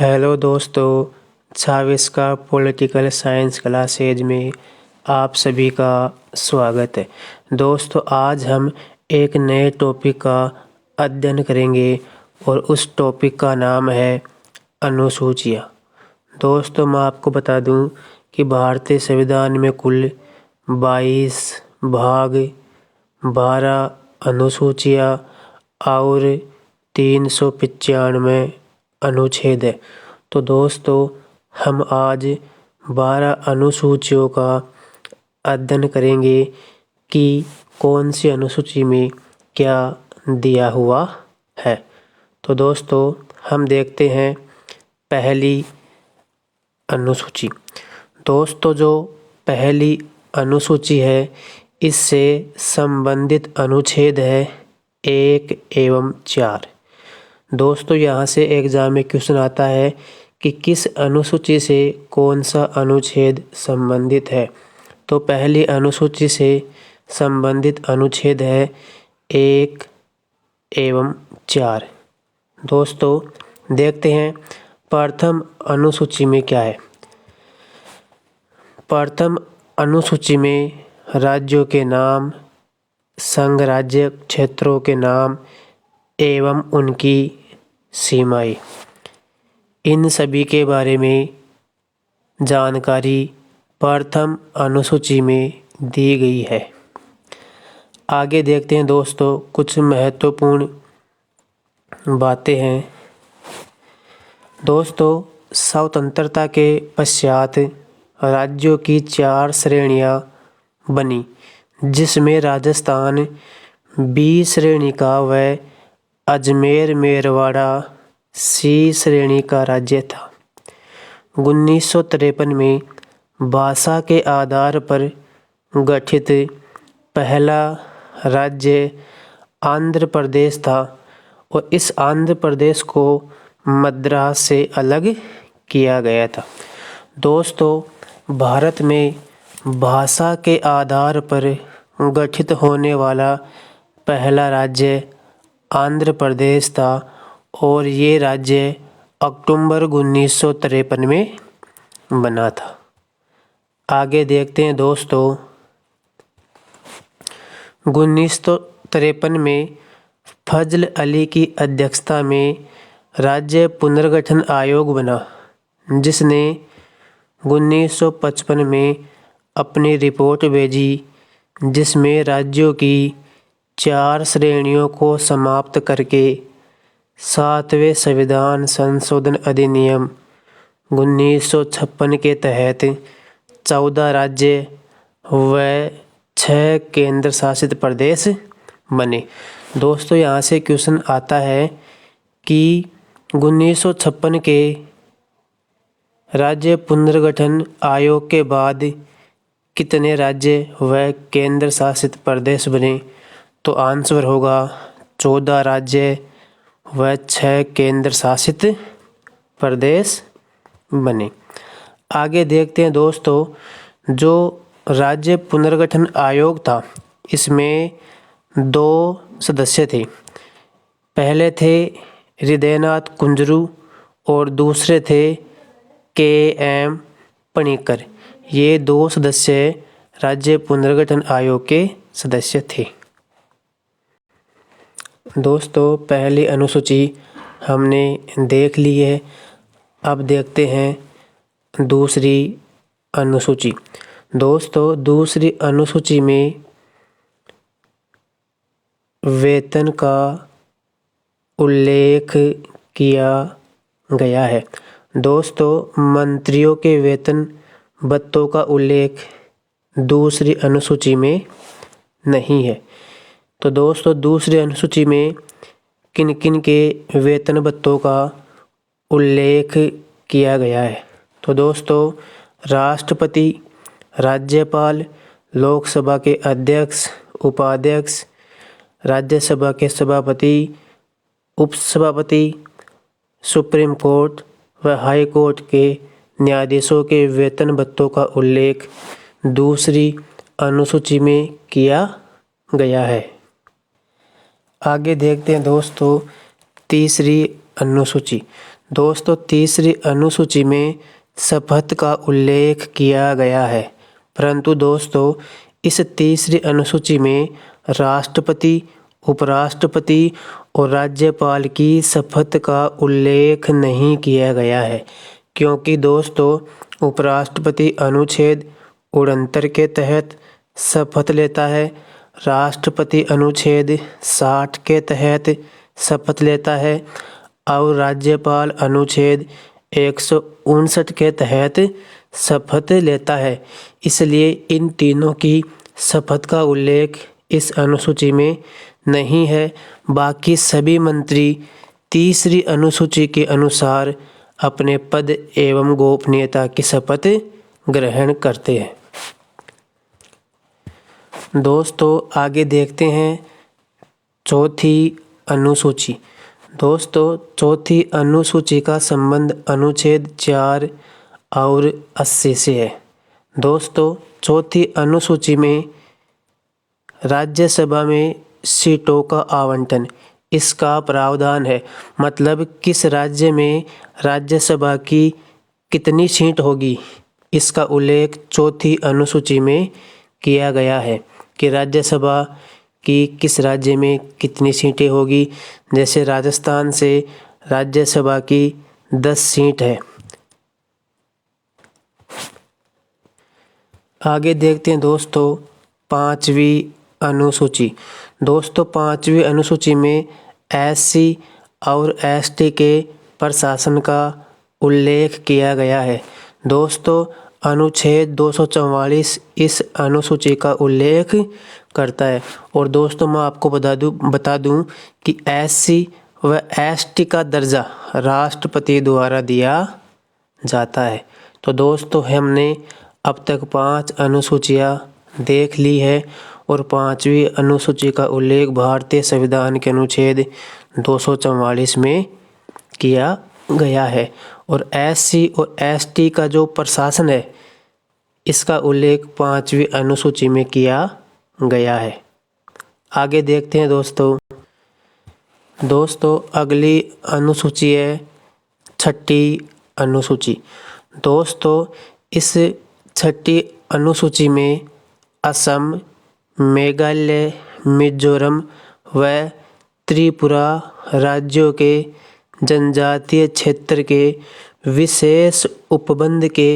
Hello दोस्तों, 26 का political science classes में आप सभी का स्वागत है। दोस्तों, आज हम एक नए टॉपिक का अध्ययन करेंगे और उस टॉपिक का नाम है अनुसूचियाँ। दोस्तों, मैं आपको बता दूं कि भारतीय संविधान में कुल 22 भाग, 12 अनुसूचियाँ और 395 अनुच्छेद है। तो दोस्तों, हम आज 12 अनुसूचियों का अध्ययन करेंगे कि कौन सी अनुसूची में क्या दिया हुआ है। तो दोस्तों, हम देखते हैं पहली अनुसूची। दोस्तों, जो पहली अनुसूची है इससे संबंधित अनुच्छेद है 1 एवं 4। दोस्तों, यहाँ से एग्ज़ाम में क्वेश्चन आता है कि किस अनुसूची से कौन सा अनुच्छेद संबंधित है। तो पहली अनुसूची से संबंधित अनुच्छेद है 1 एवं 4। दोस्तों, देखते हैं प्रथम अनुसूची में क्या है। प्रथम अनुसूची में राज्यों के नाम, संघ राज्य क्षेत्रों के नाम एवं उनकी सीमाएं, इन सभी के बारे में जानकारी प्रथम अनुसूची में दी गई है। आगे देखते हैं दोस्तों, कुछ महत्वपूर्ण बातें हैं। दोस्तों, स्वतंत्रता के पश्चात राज्यों की 4 श्रेणियां बनी, जिसमें राजस्थान बी श्रेणी का व अजमेर मेरवाड़ा सी श्रेणी का राज्य था। 1953 में भाषा के आधार पर गठित पहला राज्य आंध्र प्रदेश था और इस आंध्र प्रदेश को मद्रास से अलग किया गया था। दोस्तों, भारत में भाषा के आधार पर गठित होने वाला पहला राज्य आंध्र प्रदेश था और ये राज्य अक्टूबर 1953 में बना था। आगे देखते हैं दोस्तों, 1953 में फजल अली की अध्यक्षता में राज्य पुनर्गठन आयोग बना, जिसने 1955 में अपनी रिपोर्ट भेजी, जिसमें राज्यों की 4 श्रेणियों को समाप्त करके 7वें संविधान संशोधन अधिनियम 1956 के तहत 14 राज्य व 6 केंद्र शासित प्रदेश बने। दोस्तों, यहाँ से क्वेश्चन आता है कि 1956 के राज्य पुनर्गठन आयोग के बाद कितने राज्य व केंद्र शासित प्रदेश बने। तो आंसर होगा 14 राज्य व 6 केंद्र शासित प्रदेश बने। आगे देखते हैं दोस्तों, जो राज्य पुनर्गठन आयोग था इसमें 2 सदस्य थे। पहले थे हृदयनाथ कुंजरू और दूसरे थे KM पणिक्कर। ये 2 सदस्य राज्य पुनर्गठन आयोग के सदस्य थे। दोस्तों, पहली अनुसूची हमने देख ली है। अब देखते हैं दूसरी अनुसूची। दोस्तों, दूसरी अनुसूची में वेतन का उल्लेख किया गया है। दोस्तों, मंत्रियों के वेतन भत्तों का उल्लेख दूसरी अनुसूची में नहीं है। तो दोस्तों, दूसरी अनुसूची में किन किन के वेतन भत्तों का उल्लेख किया गया है। तो दोस्तों, राष्ट्रपति, राज्यपाल, लोकसभा के अध्यक्ष, उपाध्यक्ष, राज्यसभा के सभापति, उपसभापति, सुप्रीम कोर्ट व हाई कोर्ट के न्यायाधीशों के वेतन भत्तों का उल्लेख दूसरी अनुसूची में किया गया है। आगे देखते हैं दोस्तों, तीसरी अनुसूची। दोस्तों तीसरी अनुसूची में शपथ का उल्लेख किया गया है, परंतु दोस्तों इस तीसरी अनुसूची में राष्ट्रपति, उपराष्ट्रपति और राज्यपाल की शपथ का उल्लेख नहीं किया गया है, क्योंकि दोस्तों उपराष्ट्रपति अनुच्छेद 69 के तहत शपथ लेता है, राष्ट्रपति अनुच्छेद 60 के तहत शपथ लेता है और राज्यपाल अनुच्छेद 159 के तहत शपथ लेता है। इसलिए इन तीनों की शपथ का उल्लेख इस अनुसूची में नहीं है। बाकी सभी मंत्री तीसरी अनुसूची के अनुसार अपने पद एवं गोपनीयता की शपथ ग्रहण करते हैं। दोस्तों आगे देखते हैं चौथी अनुसूची। दोस्तों चौथी अनुसूची का संबंध अनुच्छेद 4 और 80 से है। दोस्तों चौथी अनुसूची में राज्यसभा में सीटों का आवंटन, इसका प्रावधान है, मतलब किस राज्य में राज्यसभा की कितनी सीट होगी, इसका उल्लेख चौथी अनुसूची में किया गया है कि राज्यसभा की किस राज्य में कितनी सीटें होगी। जैसे राजस्थान से राज्यसभा की 10 सीट है। आगे देखते हैं दोस्तों पांचवी अनुसूची। दोस्तों पांचवी अनुसूची में एससी और एसटी के प्रशासन का उल्लेख किया गया है। दोस्तों अनुच्छेद 244 इस अनुसूची का उल्लेख करता है। और दोस्तों मैं आपको बता दूं कि एससी व एसटी का दर्जा राष्ट्रपति द्वारा दिया जाता है। तो दोस्तों हमने अब तक 5 अनुसूचियां देख ली है और पांचवी अनुसूची का उल्लेख भारतीय संविधान के अनुच्छेद 244 में किया गया है। और एससी और एसटी का जो प्रशासन है इसका उल्लेख पांचवी अनुसूची में किया गया है। आगे देखते हैं दोस्तों अगली अनुसूची है छठी अनुसूची। दोस्तों इस छठी अनुसूची में असम, मेघालय, मिजोरम व त्रिपुरा राज्यों के जनजातीय क्षेत्र के विशेष उपबंध के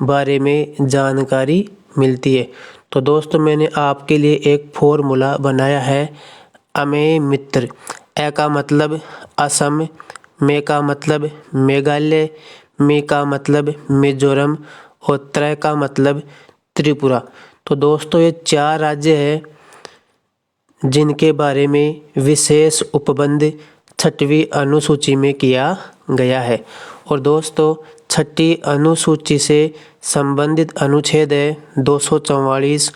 बारे में जानकारी मिलती है। तो दोस्तों मैंने आपके लिए एक फॉर्मूला बनाया है। अमेय मित्र, ए का मतलब असम, मे का मतलब मेघालय, मी का मतलब मिजोरम और त्र का मतलब त्रिपुरा। तो दोस्तों ये 4 राज्य हैं जिनके बारे में विशेष उपबंध छठवीं अनुसूची में किया गया है। और दोस्तों छठी अनुसूची से संबंधित अनुच्छेद है 244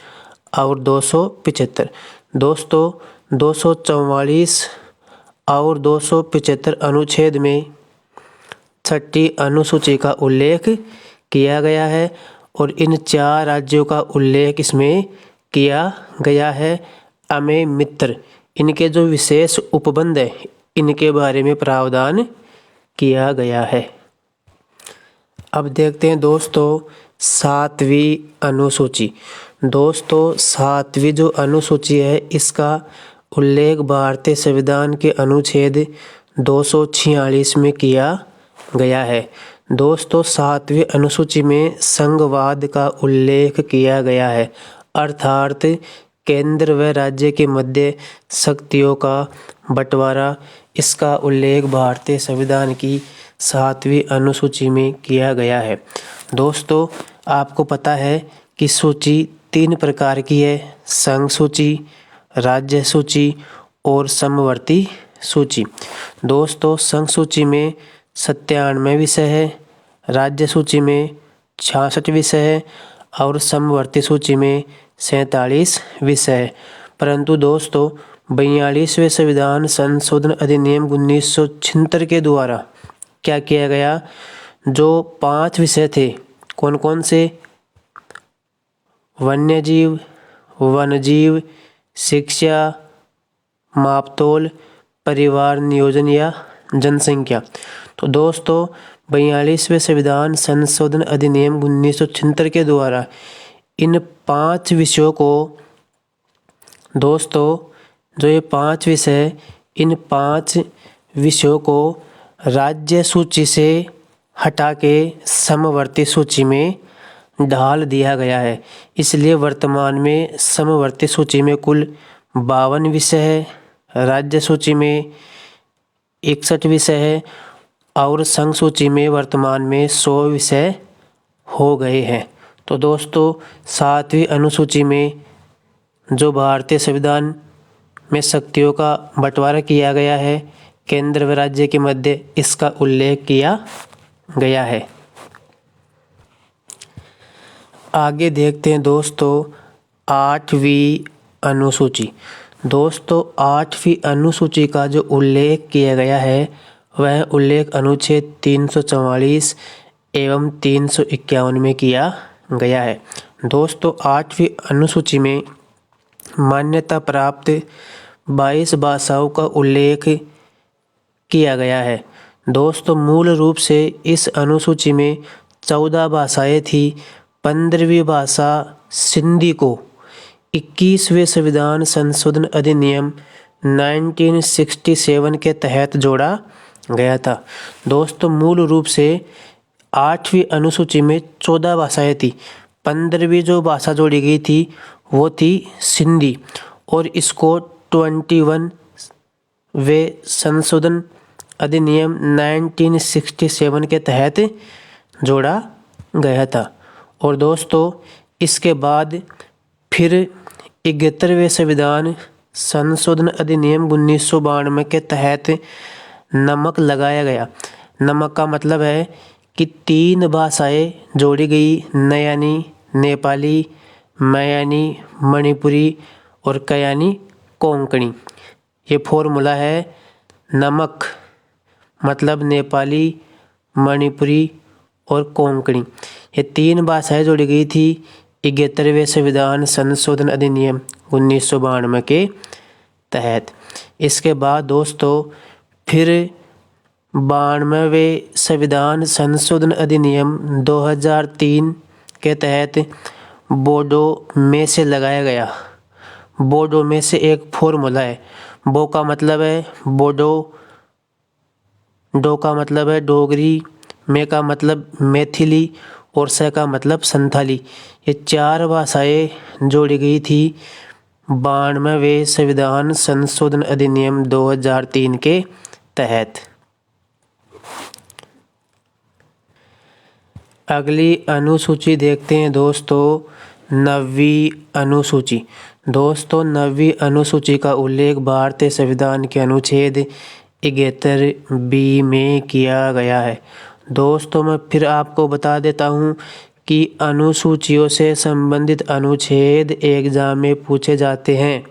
और 275। दोस्तों 244 और 275 अनुच्छेद में छठी अनुसूची का उल्लेख किया गया है और इन 4 राज्यों का उल्लेख इसमें किया गया है। अमेय मित्र, इनके जो विशेष उपबंध है इनके बारे में प्रावधान किया गया है। अब देखते हैं दोस्तों 7वीं अनुसूची। दोस्तों 7वीं जो अनुसूची है इसका उल्लेख भारतीय संविधान के अनुच्छेद 246 में किया गया है। दोस्तों 7वीं अनुसूची में संघवाद का उल्लेख किया गया है, अर्थात केंद्र व राज्य के मध्य शक्तियों का बंटवारा। इसका उल्लेख भारतीय संविधान की 7वीं अनुसूची में किया गया है। दोस्तों आपको पता है कि सूची 3 प्रकार की है, संघ सूची, राज्य सूची और समवर्ती सूची। दोस्तों संघ सूची में 97 विषय है, राज्य सूची में 66 विषय है और समवर्ती सूची में 47 विषय है। परंतु दोस्तों 42वें संविधान संशोधन अधिनियम 1976 के द्वारा क्या किया गया, जो 5 विषय थे, कौन कौन से, वन्यजीव, वनजीव, शिक्षा, मापतोल, परिवार नियोजन या जनसंख्या। तो दोस्तों 42वें संविधान संशोधन अधिनियम 1976 के द्वारा इन 5 विषयों को दोस्तों जो ये 5 विषय, इन 5 विषयों को राज्य सूची से हटा के समवर्ती सूची में ढाल दिया गया है। इसलिए वर्तमान में समवर्ती सूची में कुल 52 विषय है, राज्य सूची में 61 विषय है और संघ सूची में वर्तमान में 100 विषय हो गए हैं। तो दोस्तों 7वीं अनुसूची में जो भारतीय संविधान में शक्तियों का बंटवारा किया गया है, केंद्र व राज्य के मध्य, इसका उल्लेख किया गया है। आगे देखते हैं दोस्तों 8वीं अनुसूची। दोस्तों 8वीं अनुसूची का जो उल्लेख किया गया है वह उल्लेख अनुच्छेद 344 एवं 351 में किया गया है। दोस्तों 8वीं अनुसूची में मान्यता प्राप्त 22 भाषाओं का उल्लेख किया गया है। दोस्तों मूल रूप से इस अनुसूची में 14 भाषाएं थी। 15वीं भाषा सिंधी को 21वें संविधान संशोधन अधिनियम 1967 के तहत जोड़ा गया था। दोस्तों मूल रूप से 8वीं अनुसूची में 14 भाषाएं थी। 15वीं जो भाषा जोड़ी गई थी वो थी सिंधी और इसको 21वें संशोधन अधिनियम 1967 के तहत जोड़ा गया था। और दोस्तों इसके बाद फिर 71वें संविधान संशोधन अधिनियम 1992 के तहत नमक लगाया गया। नमक का मतलब है कि 3 भाषाएं जोड़ी गई, नयानी, नेपाली, मयानी, मणिपुरी और कयानी कोंकणी। ये फॉर्मूला है नमक मतलब नेपाली, मणिपुरी और कोंकणी। ये 3 भाषाएं जोड़ी गई थी 71वें संविधान संशोधन अधिनियम 1992 के तहत। इसके बाद दोस्तों फिर 92वें संविधान संशोधन अधिनियम 2003 के तहत बोडो में से लगाया गया। बोडो में से एक फॉर्मूला है। बो का मतलब है बोडो, डो का मतलब है डोगरी, में का मतलब मैथिली और स का मतलब संथाली। ये 4 भाषाएं जोड़ी गई थी 92वें संविधान संशोधन अधिनियम 2003 के तहत। अगली अनुसूची देखते हैं दोस्तों 9वीं अनुसूची। दोस्तों 9वीं अनुसूची का उल्लेख भारतीय संविधान के अनुच्छेद 71B में किया गया है। दोस्तों मैं फिर आपको बता देता हूँ कि अनुसूचियों से संबंधित अनुच्छेद एग्जाम में पूछे जाते हैं।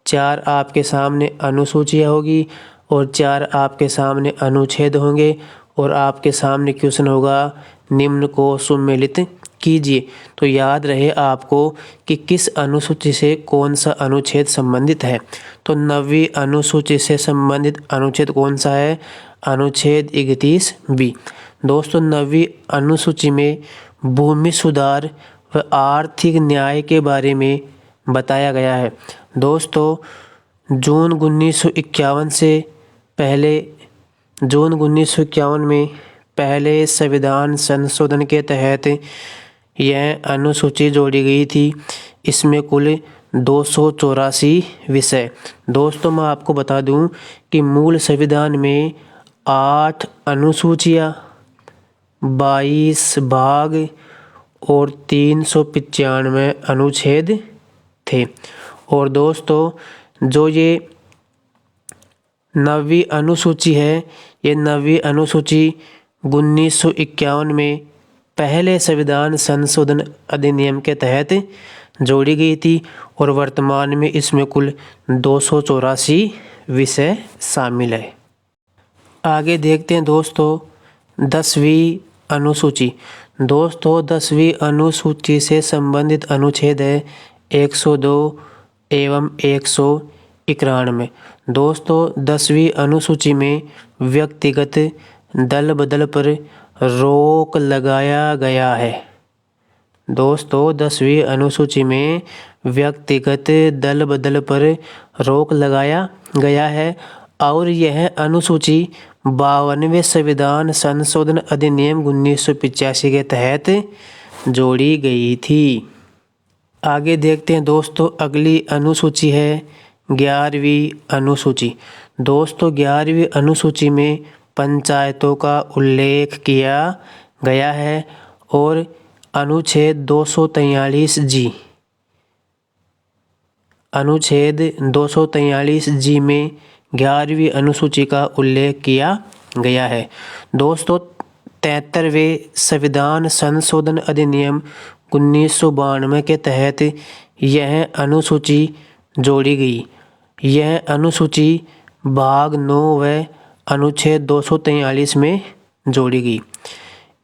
4 आपके सामने अनुसूचियाँ होगी और 4 आपके सामने अनुच्छेद होंगे और आपके सामने क्वेश्चन होगा निम्न को सुमेलित कीजिए। तो याद रहे आपको कि किस अनुसूची से कौन सा अनुच्छेद संबंधित है। तो 9वीं अनुसूची से संबंधित अनुच्छेद कौन सा है? अनुच्छेद 31B। दोस्तों 9वीं अनुसूची में भूमि सुधार व आर्थिक न्याय के बारे में बताया गया है। दोस्तों जून 1951 में पहले संविधान संशोधन के तहत यह अनुसूची जोड़ी गई थी। इसमें कुल 284 विषय। दोस्तों मैं आपको बता दूं कि मूल संविधान में 8 अनुसूचियाँ, 22 भाग और 395 अनुच्छेद थे। और दोस्तों जो ये 9वीं अनुसूची है, ये 9वीं अनुसूची 1951 में पहले संविधान संशोधन अधिनियम के तहत जोड़ी गई थी और वर्तमान में इसमें कुल 284 विषय शामिल है। आगे देखते हैं दोस्तों 10वीं अनुसूची। दोस्तों 10वीं अनुसूची से संबंधित अनुच्छेद है 102 एवं 191। दोस्तों 10वीं अनुसूची में व्यक्तिगत दल बदल पर रोक लगाया गया है। दोस्तों 10वीं अनुसूची में व्यक्तिगत दल बदल पर रोक लगाया गया है और यह अनुसूची 52वें संविधान संशोधन अधिनियम 1985 के तहत जोड़ी गई थी। आगे देखते हैं दोस्तों, अगली अनुसूची है 11वीं अनुसूची। दोस्तों 11वीं अनुसूची में पंचायतों का उल्लेख किया गया है और अनुच्छेद 243 जी में 11वीं अनुसूची का उल्लेख किया गया है। दोस्तों 73वें संविधान संशोधन अधिनियम 1992 के तहत यह अनुसूची जोड़ी गई। यह अनुसूची भाग 9 व अनुच्छेद 243 में जोड़ी गई।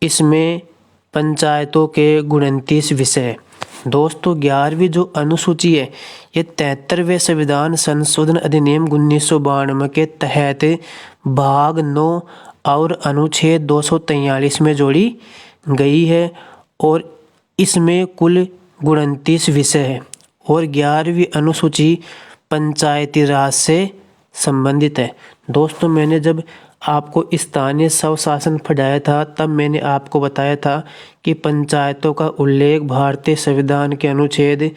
इसमें पंचायतों के 29 विषय। दोस्तों 11वीं जो अनुसूची है ये 73वें संविधान संशोधन अधिनियम 1992 के तहत भाग 9 और अनुच्छेद 243 में जोड़ी गई है और इसमें कुल 29 विषय है और 11वीं अनुसूची पंचायती राज से संबंधित है। दोस्तों मैंने जब आपको स्थानीय स्वशासन पढ़ाया था तब मैंने आपको बताया था कि पंचायतों का उल्लेख भारतीय संविधान के अनुच्छेद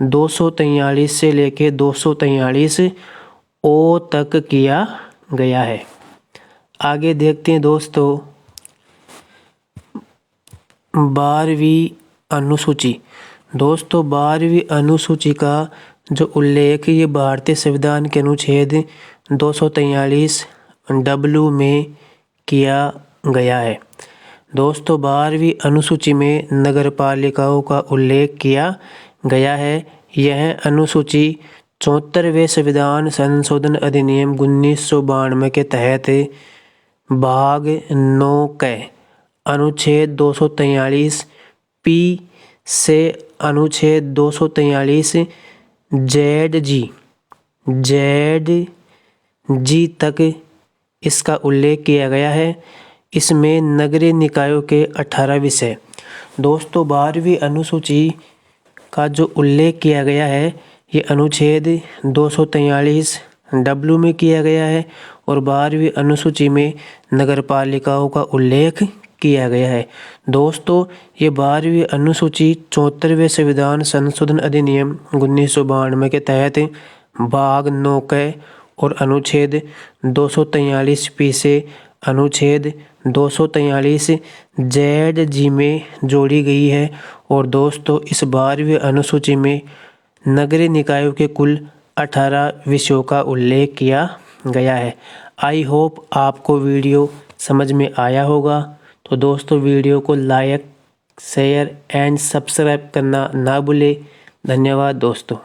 243 से लेकर 243 ओ तक किया गया है। आगे देखते हैं दोस्तों 12वीं अनुसूची। दोस्तों 12वीं अनुसूची का जो उल्लेख ये भारतीय संविधान के अनुच्छेद 243 डब्ल्यू में किया गया है। दोस्तों 12वीं अनुसूची में नगरपालिकाओं का उल्लेख किया गया है। यह अनुसूची 74वें संविधान संशोधन अधिनियम 1992 के तहत भाग 9 के अनुच्छेद 243 पी से अनुच्छेद 243 जेड जी तक इसका उल्लेख किया गया है। इसमें नगरीय निकायों के 18 विषय। दोस्तों 12वीं अनुसूची का जो उल्लेख किया गया है ये अनुच्छेद 243 डब्ल्यू में किया गया है और 12वीं अनुसूची में नगरपालिकाओं का उल्लेख किया गया है। दोस्तों ये 12वीं अनुसूची 74वें संविधान संशोधन अधिनियम 1992 के तहत भाग 9 के और अनुच्छेद 243 पी से अनुच्छेद 243 जेड जी में जोड़ी गई है और दोस्तों इस 12वीं अनुसूची में नगरीय निकायों के कुल 18 विषयों का उल्लेख किया गया है। आई होप आपको वीडियो समझ में आया होगा। तो दोस्तों वीडियो को लाइक शेयर एंड सब्सक्राइब करना ना भूलें। धन्यवाद दोस्तों।